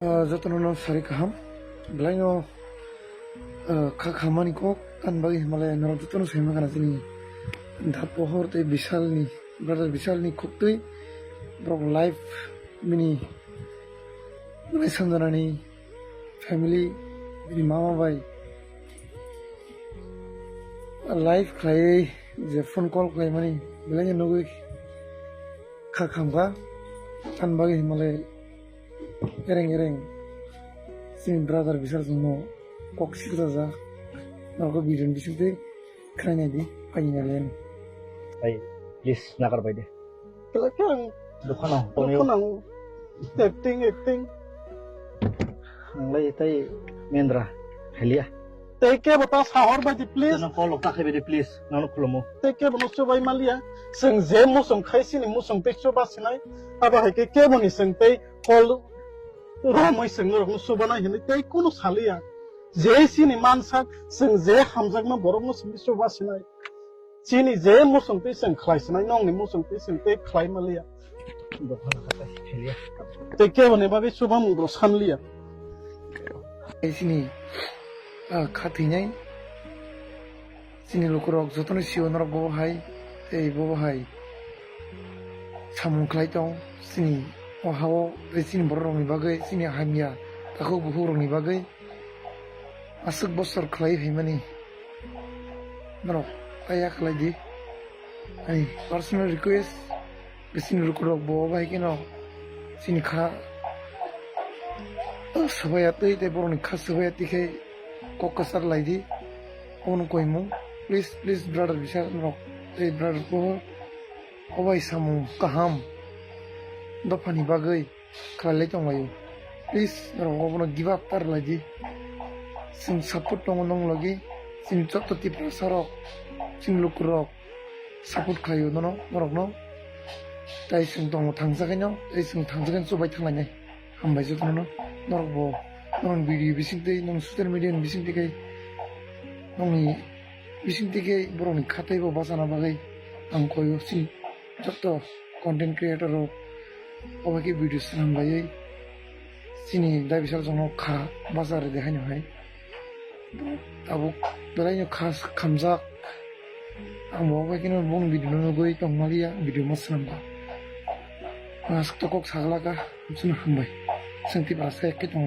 Jotono sari kaham belaino khamani ko kan bagi malay naro jotono sema kana sini dah pohor te bisal ni brother bisal ni kuktui brok life mini mini sandana ni family mini mama bai life khai je phone call khai mani belaino nogui khamba kan bagi malay ereng sini brother bisa semua kok sih saja aku bikin di situ keren aja pengen lihat Ay, please nakar ba deh? Talagang, Dukan ang ako ponyo. nang acting. Ang lay tay Mendra. Halia. Take care bata sahor ba di please. Tanang call ka kay please. Nano kulo mo. Take care mo so bay malia. Seng je mo song khai sini mo song picture ba sinay. Aba hai ke mo ni seng tay call ramai seng ro mo so bana hin tay kuno salia. Je sini mansak seng je hamjak na borok mo song picture ba sinay. Sini je mo song tay seng khai sinay nong ni mo song tay seng tay khai malia. Dukan ka tay Halia. Take care mo ni ba bi suba mo bro sanlia. sini khatinai sini lukurok jotono sionor bobo hai samung khlai tong sini ohao sini borong ni bagai sini hamia taku buhurong ni bagai asuk bosor khlai himani norok ayak lagi ai personal request sini lukurok bobo hai kino sini kha sabaya te borong ni kha sabaya tikai kok kasar lagi on koimu please brother bisa nok brother ko obai samu kaham dopani bagai kale chongayu please rong obono give up tar lagi sin support nong lagi sin chotto tipra sarok sin lukurok support khayu no norok no tai sin tong thangsagenyo tai sin thangsagen sobai thangai hambai jotono no norok bo nong video bising tei nong social media ni bising tei nong ni bising tei borong ni khatai bo basana bagai ang koyo si joto content creator ro obaki video sanam bai sini dai bisal jono kha bazar de haino hai abu dalaino khas khamjak ang bo bai kino bong video no goi tong malia video masanam ba mas tokok saglaka sunu hambai sangti ba sa ke tong